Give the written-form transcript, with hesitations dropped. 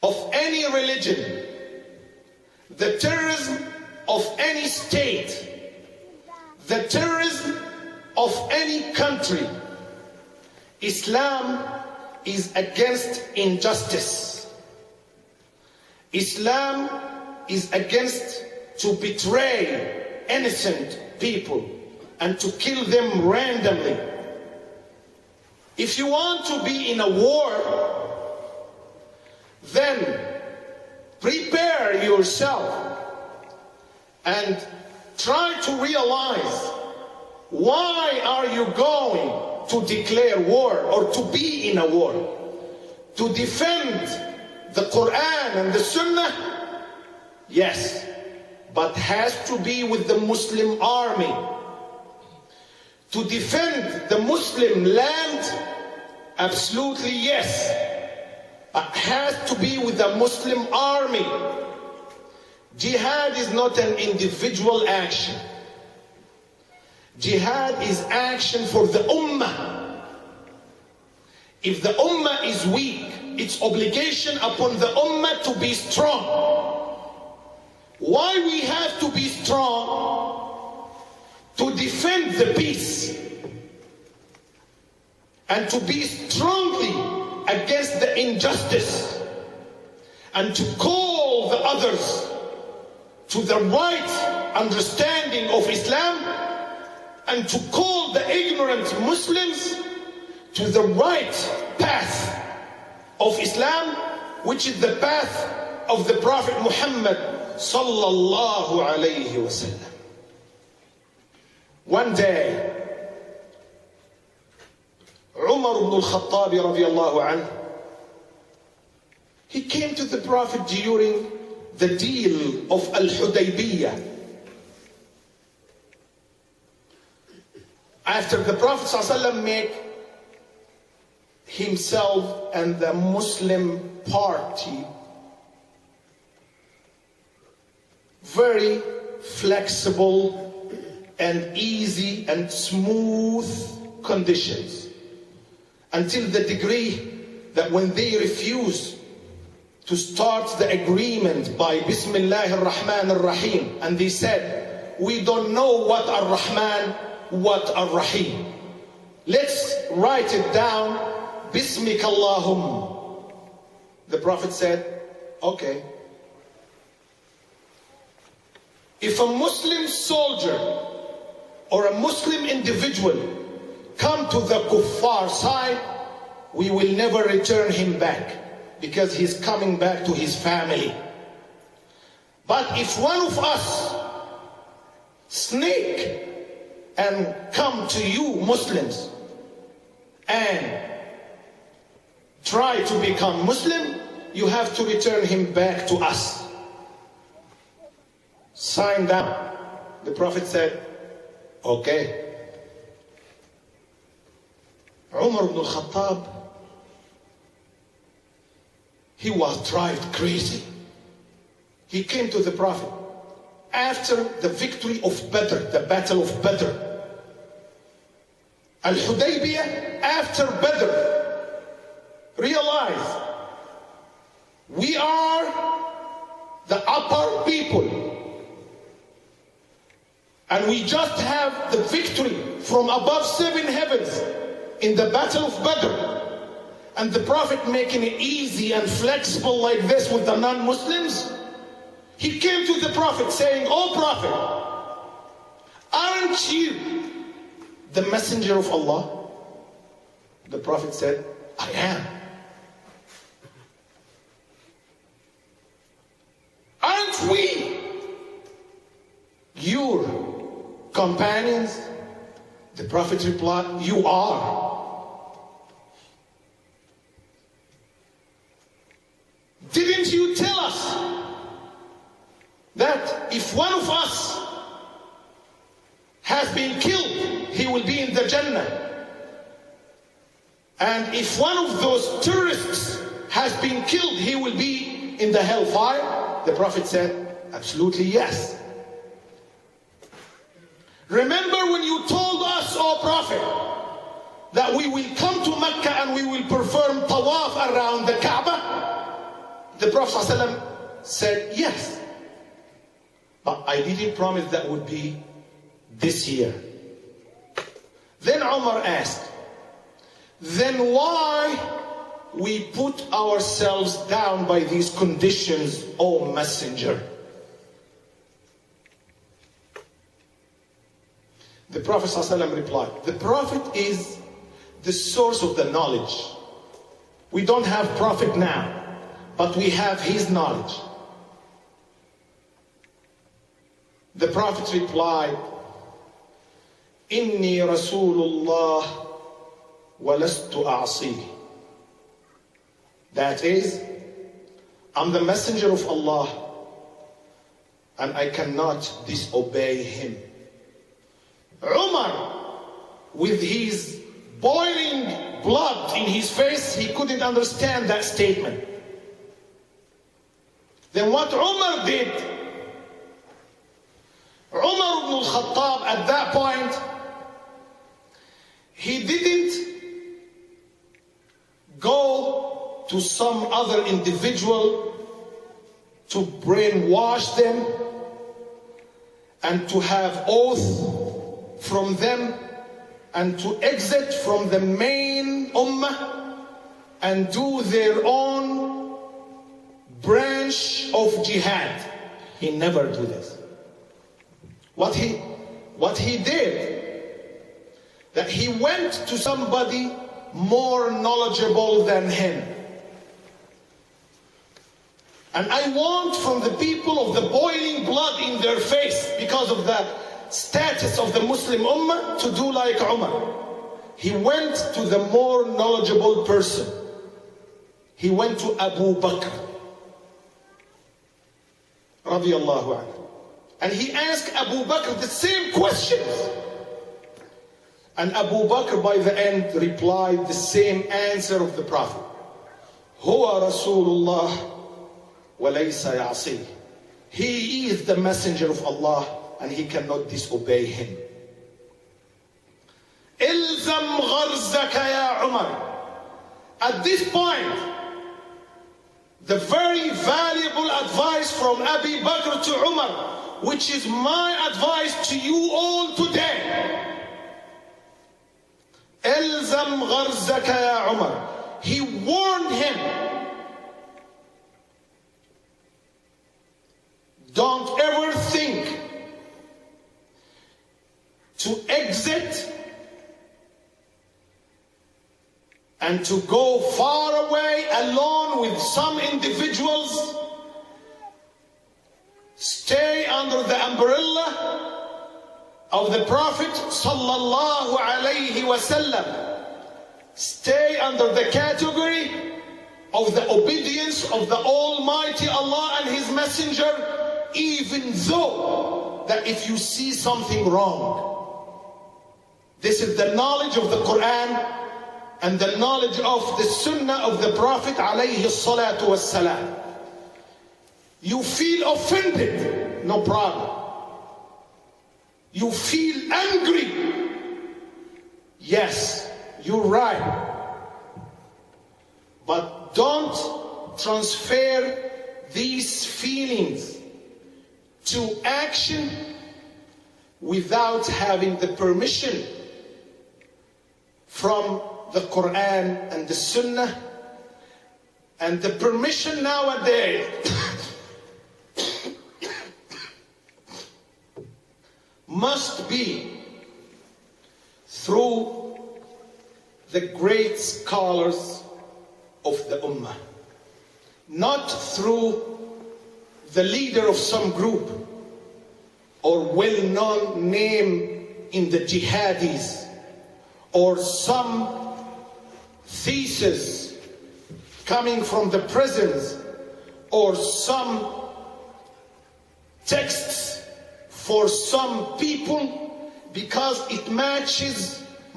of any religion, the terrorism of any state, the terrorism of any country, Islam is against injustice. Islam is against to betray innocent people and to kill them randomly. If you want to be in a war, then prepare yourself and try to realize, why are you going to declare war or to be in a war? To defend the Quran and the Sunnah? Yes, but has to be with the Muslim army. To defend the Muslim land? Absolutely yes, but has to be with the Muslim army. Jihad is not an individual action. Jihad is action for the ummah. If the ummah is weak, it's obligation upon the ummah to be strong. Why we have to be strong? To defend the peace and to be strongly against the injustice and to call the others to the right understanding of Islam and to call the ignorant Muslims to the right path of Islam, which is the path of the Prophet Muhammad sallallahu alayhi wasallam. One day, Umar ibn al-Khattab radiyallahu anhu, he came to the Prophet during the deal of Al-Hudaybiyah. After the Prophet ﷺ made himself and the Muslim party very flexible and easy and smooth conditions, until the degree that when they refused to start the agreement by Bismillah ar-Rahman ar-Rahim, and they said, we don't know what ar-Rahman, what ar-Rahim. Let's write it down, Bismika Allahum. The Prophet said, okay. If a Muslim soldier or a Muslim individual come to the kuffar side, we will never return him back, because he's coming back to his family. But if one of us sneak and come to you Muslims and try to become Muslim, you have to return him back to us. Sign down. The Prophet said, okay. Umar ibn al-Khattab, he was driven crazy. He came to the Prophet after the victory of Badr, the battle of Badr. Al-Hudaybiyah, after Badr, realized we are the upper people, and we just have the victory from above 7 heavens in the battle of Badr. And the Prophet making it easy and flexible like this with the non-Muslims. He came to the Prophet saying, oh Prophet, aren't you the messenger of Allah? The Prophet said, I am. Aren't we your companions? The Prophet replied, you are. Didn't you tell us that if one of us has been killed, he will be in the Jannah? And if one of those terrorists has been killed, he will be in the hellfire? The Prophet said, absolutely yes. Remember when you told us, O Prophet, that we will come to Mecca and we will perform tawaf around the Kaaba? The Prophet ﷺ said, yes, but I didn't promise that would be this year. Then Umar asked, then why we put ourselves down by these conditions, O Messenger? The Prophet ﷺ replied, the Prophet is the source of the knowledge. We don't have Prophet now, but we have his knowledge. The Prophet replied, Inni Rasulullah wa lastu a'si. That is, I'm the messenger of Allah and I cannot disobey him. Umar, with his boiling blood in his face, he couldn't understand that statement. Then what Umar did, Umar ibn al-Khattab at that point, he didn't go to some other individual to brainwash them and to have oath from them and to exit from the main ummah and do their own branch of jihad. He never did this. What he did, that he went to somebody more knowledgeable than him. And I want from the people of the boiling blood in their face because of the status of the Muslim Ummah to do like Umar. He went to the more knowledgeable person. He went to Abu Bakr radiyallahu anhu. And he asked Abu Bakr the same questions. And Abu Bakr by the end replied the same answer of the Prophet. Huwa Rasulullah wa laysa ya'si. He is the messenger of Allah and he cannot disobey him. Ilzam gharzaka ya Umar. At this point, the very valuable advice from Abu Bakr to Umar, which is my advice to you all today. Ilzam gharzaka ya Umar. He warned him. Don't ever think to exit and to go far away alone with some individuals. Stay under the umbrella of the Prophet sallallahu alayhi wasallam. Stay under the category of the obedience of the Almighty Allah and His Messenger, even though that if you see something wrong. This is the knowledge of the Quran and the knowledge of the Sunnah of the Prophet alayhi salatu wassalam. You feel offended, no problem. You feel angry, yes, you're right. But don't transfer these feelings to action without having the permission from the Quran and the Sunnah. And the permission nowadays must be through the great scholars of the Ummah, not through the leader of some group or well-known name in the jihadis or some thesis coming from the prisons or some texts for some people because it matches